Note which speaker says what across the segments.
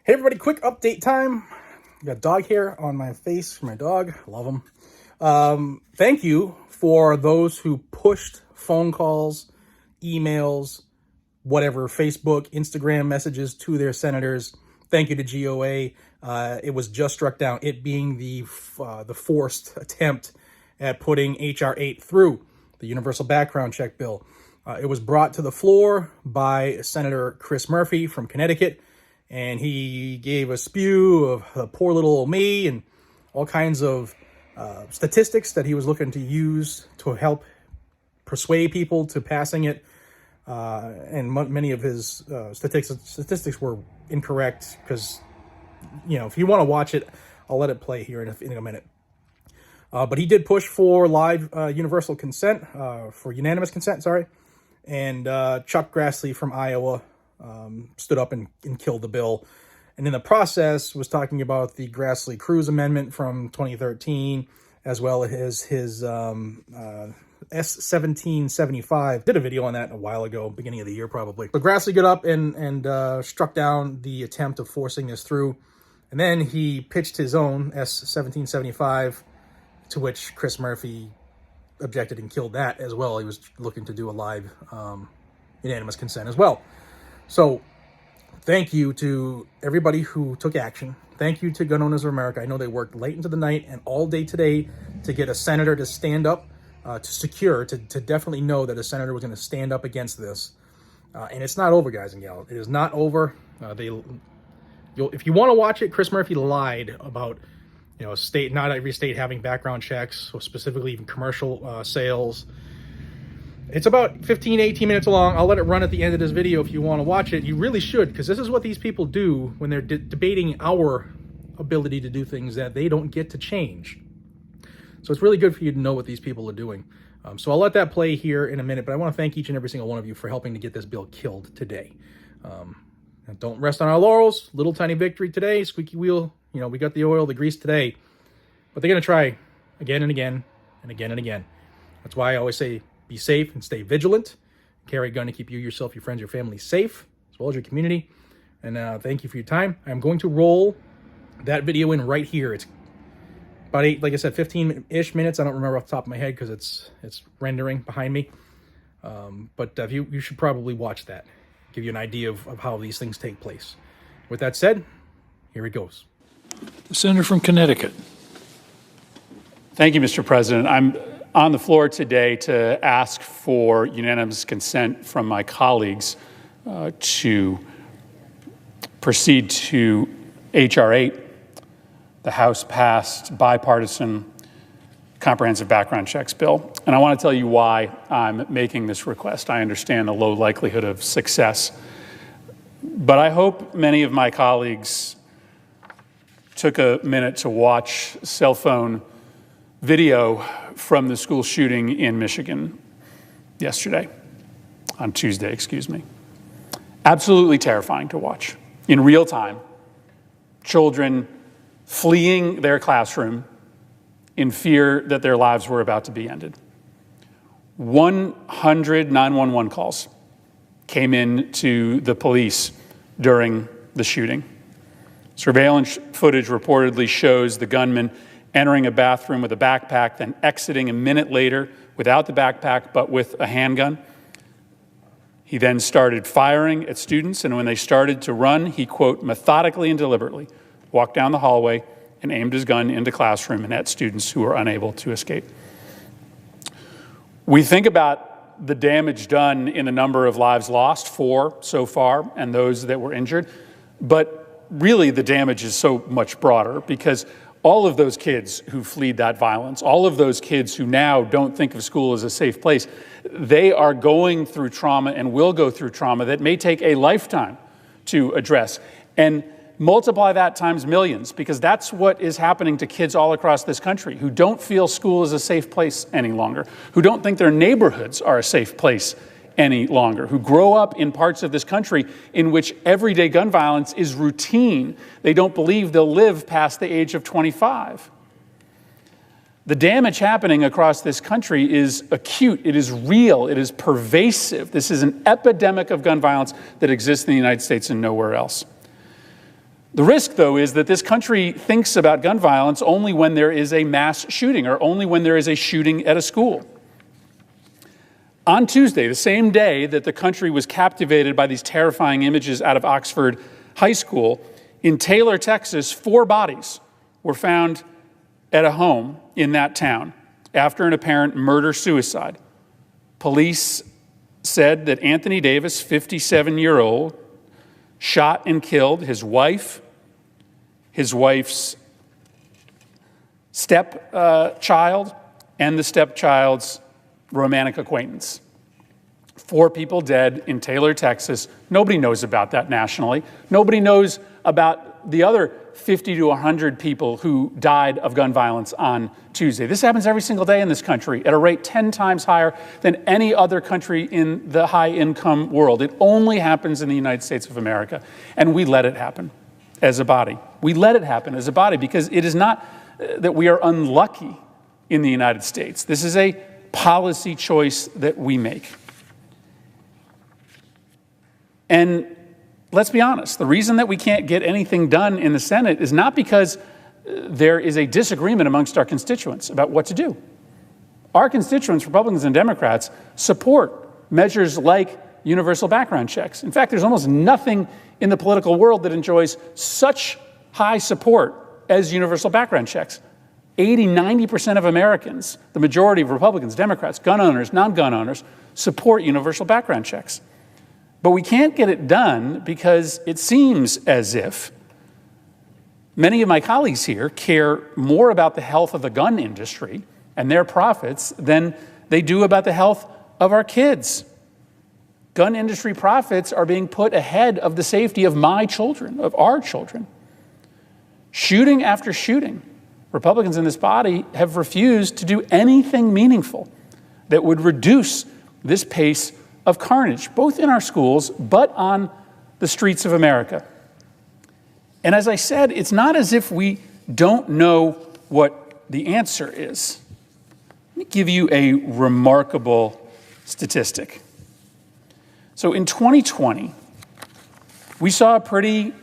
Speaker 1: Hey everybody, quick update time. Got dog hair on my face for my dog. Love him. Thank you for those who pushed phone calls, emails, whatever, Facebook, Instagram messages to their senators. Thank you to GOA. It was just struck down, it being the forced attempt at putting HR8 through, the universal background check bill. It was brought to the floor by Senator Chris Murphy from Connecticut, and he gave a spew of poor little old me and all kinds of statistics that he was looking to use to help persuade people to passing it. And many of his statistics were incorrect because, you know, if you want to watch it, I'll let it play here in a minute. But he did push for live universal consent, for unanimous consent, sorry. And Chuck Grassley from Iowa stood up and killed the bill. And in the process was talking about the Grassley-Cruz amendment from 2013, as well as his S1775. Did a video on that a while ago, beginning of the year probably. But Grassley got up and struck down the attempt of forcing this through. And then he pitched his own S1775, to which Chris Murphy objected and killed that as well. He was looking to do a live unanimous consent as well. So thank you to everybody who took action. Thank you to Gun Owners of America. I know they worked late into the night and all day today to get a senator to stand up, to definitely know that a senator was going to stand up against this. And it's not over, guys and gals. It is not over. If you want to watch it, Chris Murphy lied about, you know, not every state having background checks, or specifically even commercial sales. It's about 15, 18 minutes long. I'll let it run at the end of this video if you want to watch it. You really should, because this is what these people do when they're debating our ability to do things that they don't get to change. So it's really good for you to know what these people are doing. So I'll let that play here in a minute, but I want to thank each and every single one of you for helping to get this bill killed today. And don't rest on our laurels. Little tiny victory today. Squeaky wheel. You know, we got the oil, the grease today. But they're going to try again and again and again and again. That's why I always say, be safe and stay vigilant. Carry a gun to keep you, yourself, your friends, your family safe, as well as your community. And thank you for your time. I'm going to roll that video in right here. It's about 15-ish minutes. I don't remember off the top of my head because it's rendering behind me. But you should probably watch that. Give you an idea of how these things take place. With that said, here it goes.
Speaker 2: The senator from Connecticut.
Speaker 3: Thank you, Mr. President. I'm on the floor today to ask for unanimous consent from my colleagues to proceed to HR8, the House-passed bipartisan comprehensive background checks bill. And I want to tell you why I'm making this request. I understand the low likelihood of success, but I hope many of my colleagues took a minute to watch cell phone video from the school shooting in Michigan on Tuesday, excuse me. Absolutely terrifying to watch. In real time, children fleeing their classroom in fear that their lives were about to be ended. 100 911 calls came in to the police during the shooting. Surveillance footage reportedly shows the gunman entering a bathroom with a backpack, then exiting a minute later without the backpack, but with a handgun. He then started firing at students, and when they started to run, he, quote, methodically and deliberately walked down the hallway and aimed his gun into classroom and at students who were unable to escape. We think about the damage done in the number of lives lost, 4 so far, and those that were injured, but really the damage is so much broader because all of those kids who fled that violence, all of those kids who now don't think of school as a safe place, they are going through trauma and will go through trauma that may take a lifetime to address. And multiply that times millions, because that's what is happening to kids all across this country who don't feel school is a safe place any longer, who don't think their neighborhoods are a safe place any longer, who grow up in parts of this country in which everyday gun violence is routine. They don't believe they'll live past the age of 25. The damage happening across this country is acute, it is real, it is pervasive. This is an epidemic of gun violence that exists in the United States and nowhere else. The risk, though, is that this country thinks about gun violence only when there is a mass shooting or only when there is a shooting at a school. On Tuesday, the same day that the country was captivated by these terrifying images out of Oxford High School, in Taylor, Texas, 4 bodies were found at a home in that town after an apparent murder-suicide. Police said that Anthony Davis, 57-year-old, shot and killed his wife, his wife's stepchild, and the stepchild's romantic acquaintance. 4 people dead in Taylor, Texas. Nobody knows about that nationally. Nobody knows about the other 50 to 100 people who died of gun violence on Tuesday. This happens every single day in this country at a rate 10 times higher than any other country in the high-income world. It only happens in the United States of America, and we let it happen as a body. We let it happen as a body because it is not that we are unlucky in the United States. This is a policy choice that we make. And let's be honest, the reason that we can't get anything done in the Senate is not because there is a disagreement amongst our constituents about what to do. Our constituents, Republicans and Democrats, support measures like universal background checks. In fact, there's almost nothing in the political world that enjoys such high support as universal background checks. 80–90% of Americans, the majority of Republicans, Democrats, gun owners, non-gun owners, support universal background checks. But we can't get it done because it seems as if many of my colleagues here care more about the health of the gun industry and their profits than they do about the health of our kids. Gun industry profits are being put ahead of the safety of my children, of our children. Shooting after shooting, Republicans in this body have refused to do anything meaningful that would reduce this pace of carnage, both in our schools, but on the streets of America. And as I said, it's not as if we don't know what the answer is. Let me give you a remarkable statistic. So in 2020, we saw a pretty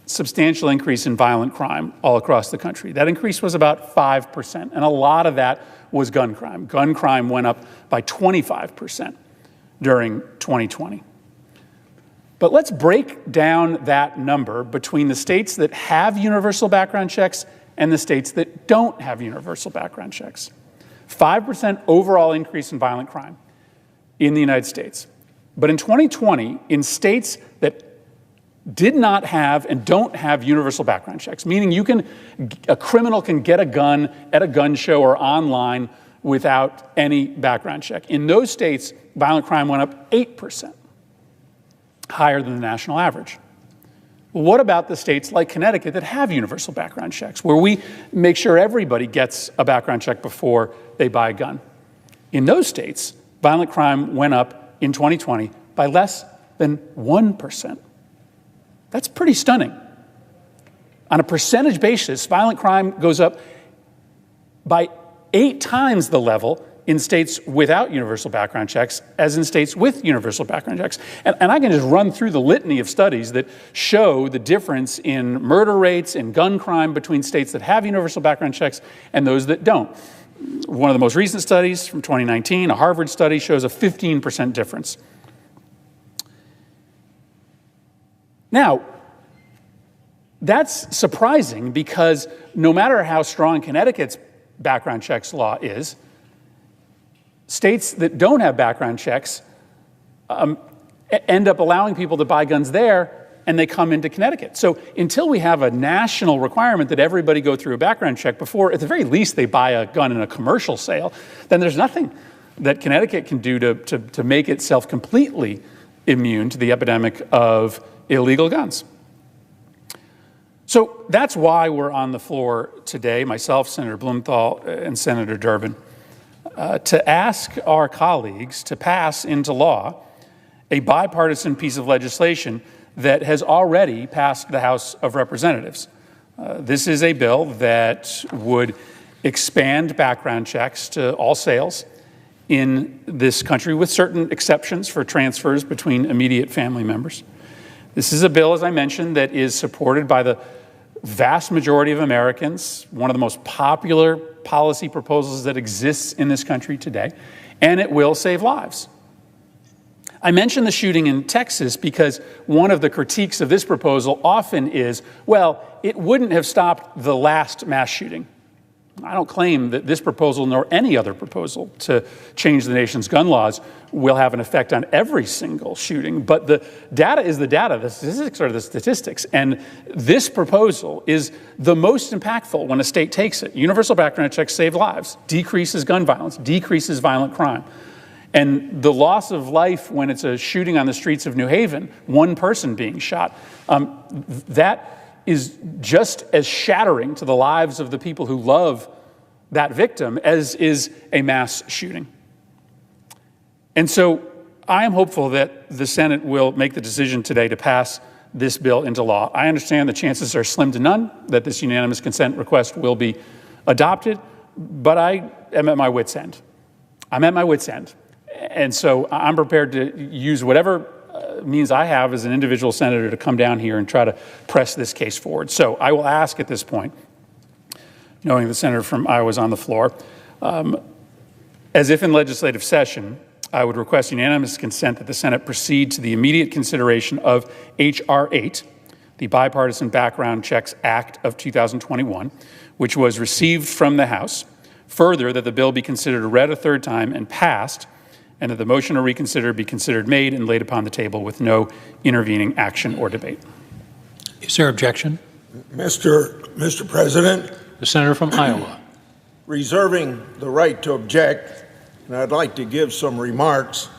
Speaker 3: substantial increase in violent crime all across the country. That increase was about 5%, and a lot of that was gun crime. Gun crime went up by 25% during 2020. But let's break down that number between the states that have universal background checks and the states that don't have universal background checks. 5% overall increase in violent crime in the United States. But in 2020, in states that did not have and don't have universal background checks, meaning a criminal can get a gun at a gun show or online without any background check. In those states, violent crime went up 8%, higher than the national average. Well, what about the states like Connecticut that have universal background checks, where we make sure everybody gets a background check before they buy a gun? In those states, violent crime went up in 2020 by less than 1%. That's pretty stunning. On a percentage basis, violent crime goes up by 8 times the level in states without universal background checks as in states with universal background checks. And I can just run through the litany of studies that show the difference in murder rates and gun crime between states that have universal background checks and those that don't. One of the most recent studies from 2019, a Harvard study, shows a 15% difference. Now, that's surprising because no matter how strong Connecticut's background checks law is, states that don't have background checks end up allowing people to buy guns there, and they come into Connecticut. So until we have a national requirement that everybody go through a background check before, at the very least, they buy a gun in a commercial sale, then there's nothing that Connecticut can do to make itself completely immune to the epidemic of illegal guns. So that's why we're on the floor today, myself, Senator Blumenthal, and Senator Durbin, to ask our colleagues to pass into law a bipartisan piece of legislation that has already passed the House of Representatives. This is a bill that would expand background checks to all sales in this country, with certain exceptions for transfers between immediate family members. This is a bill, as I mentioned, that is supported by the vast majority of Americans, one of the most popular policy proposals that exists in this country today, and it will save lives. I mention the shooting in Texas because one of the critiques of this proposal often is, well, it wouldn't have stopped the last mass shooting. I don't claim that this proposal nor any other proposal to change the nation's gun laws will have an effect on every single shooting, but the data is the data, the statistics are the statistics, and this proposal is the most impactful when a state takes it. Universal background checks save lives, decreases gun violence, decreases violent crime. And the loss of life when it's a shooting on the streets of New Haven, one person being shot, that is just as shattering to the lives of the people who love that victim as is a mass shooting. And so I am hopeful that the Senate will make the decision today to pass this bill into law. I understand the chances are slim to none that this unanimous consent request will be adopted, but I am at my wit's end. I'm at my wit's end. And so I'm prepared to use whatever means I have as an individual senator to come down here and try to press this case forward. So I will ask at this point, knowing the senator from Iowa is on the floor, as if in legislative session, I would request unanimous consent that the Senate proceed to the immediate consideration of HR8, the Bipartisan Background Checks Act of 2021, which was received from the House. Further, that the bill be considered read a third time and passed, and that the motion to reconsider be considered made and laid upon the table with no intervening action or debate.
Speaker 2: Is there objection?
Speaker 4: Mr. President,
Speaker 2: The senator from Iowa.
Speaker 4: reserving the right to object, and I'd like to give some remarks.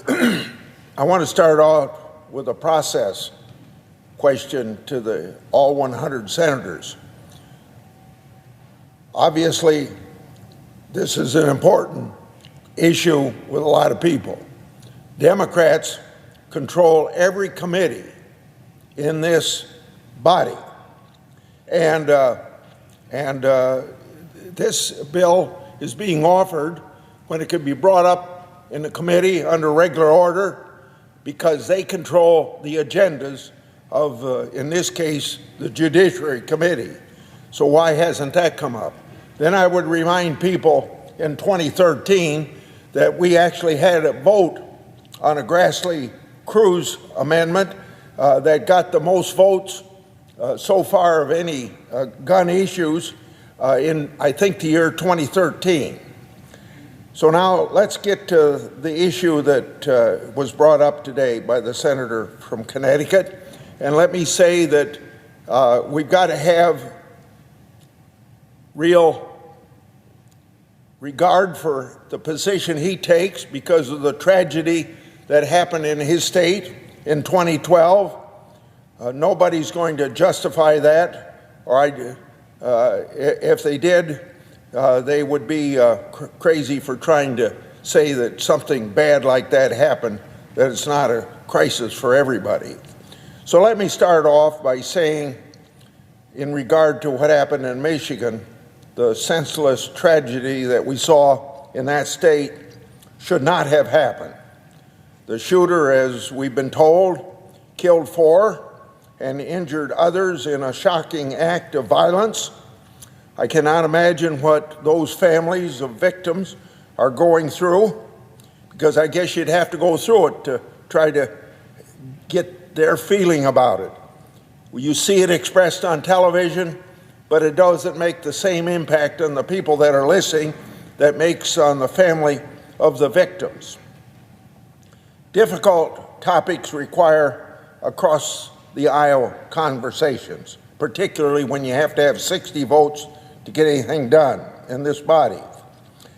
Speaker 4: I want to start off with a process question to all 100 senators. Obviously, this is an important issue with a lot of people. Democrats control every committee in this body, and this bill is being offered when it could be brought up in the committee under regular order because they control the agendas of, in this case, the Judiciary Committee. So why hasn't that come up? Then I would remind people in 2013 that we actually had a vote on a Grassley-Cruz amendment that got the most votes so far of any gun issues in, I think, the year 2013. So now let's get to the issue that was brought up today by the senator from Connecticut. And let me say that we've got to have real regard for the position he takes because of the tragedy that happened in his state in 2012. Nobody's going to justify that, or if they did, they would be crazy for trying to say that something bad like that happened, that it's not a crisis for everybody. So let me start off by saying, in regard to what happened in Michigan, the senseless tragedy that we saw in that state should not have happened. The shooter, as we've been told, killed 4 and injured others in a shocking act of violence. I cannot imagine what those families of victims are going through, because I guess you'd have to go through it to try to get their feeling about it. You see it expressed on television, but it doesn't make the same impact on the people that are listening that makes on the family of the victims. Difficult topics require across the aisle conversations, particularly when you have to have 60 votes to get anything done in this body.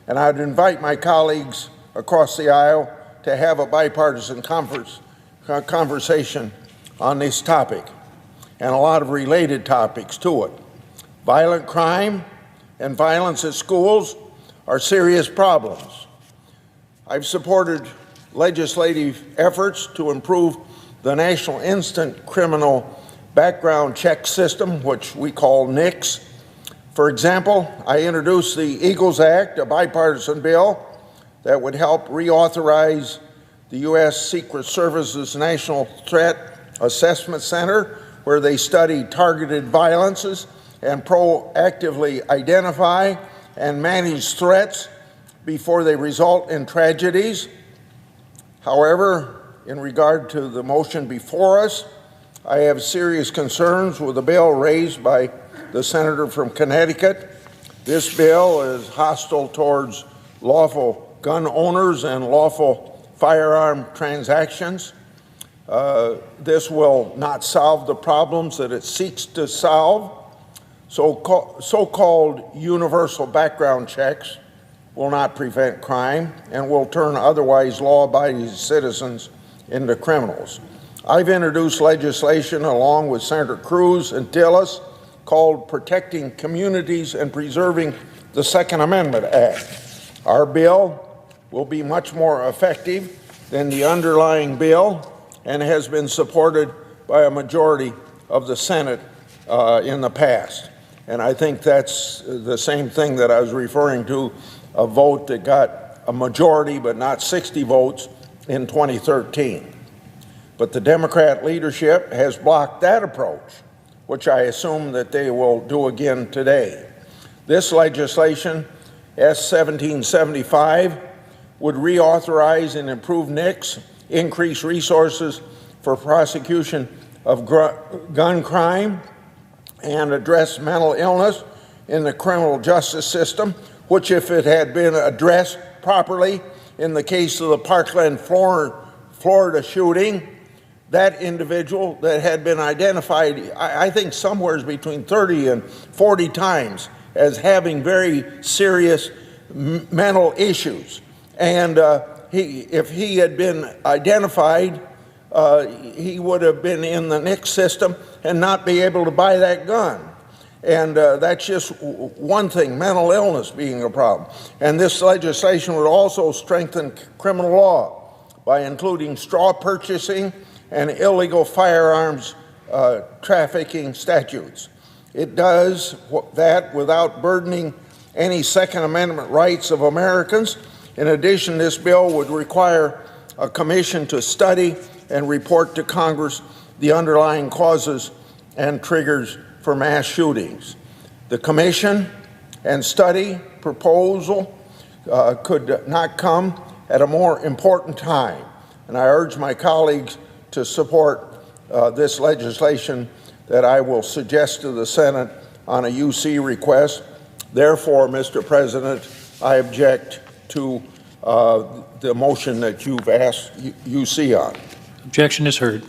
Speaker 4: And I'd invite my colleagues across the aisle to have a bipartisan conversation on this topic and a lot of related topics to it. Violent crime and violence at schools are serious problems. I've supported legislative efforts to improve the National Instant Criminal Background Check System, which we call NICS. For example, I introduced the EAGLES Act, a bipartisan bill that would help reauthorize the U.S. Secret Service's National Threat assessment center where they study targeted violences and proactively identify and manage threats before they result in tragedies. However, in regard to the motion before us, I have serious concerns with the bill raised by the senator from Connecticut. This bill is hostile towards lawful gun owners and lawful firearm transactions. This will not solve the problems that it seeks to solve. So-called universal background checks will not prevent crime and will turn otherwise law-abiding citizens into criminals. I've introduced legislation along with Senator Cruz and Tillis called Protecting Communities and Preserving the Second Amendment Act. Our bill will be much more effective than the underlying bill and has been supported by a majority of the Senate in the past. And I think that's the same thing that I was referring to, a vote that got a majority but not 60 votes in 2013. But the Democrat leadership has blocked that approach, which I assume that they will do again today. This legislation, S. 1775, would reauthorize and improve NICS, increase resources for prosecution of gun crime, and address mental illness in the criminal justice system, which, if it had been addressed properly in the case of the Parkland, Florida shooting, that individual that had been identified, I think somewhere between 30 and 40 times as having very serious mental issues. And if he had been identified, he would have been in the NICS system and not be able to buy that gun. And that's just one thing, mental illness being a problem. And this legislation would also strengthen criminal law by including straw purchasing and illegal firearms trafficking statutes. It does that without burdening any Second Amendment rights of Americans. In addition, this bill would require a commission to study and report to Congress the underlying causes and triggers for mass shootings. The commission and study proposal could not come at a more important time, and I urge my colleagues to support this legislation that I will suggest to the Senate on a UC request. Therefore, Mr. President, I object to the motion that you've asked UC on.
Speaker 2: Objection is heard.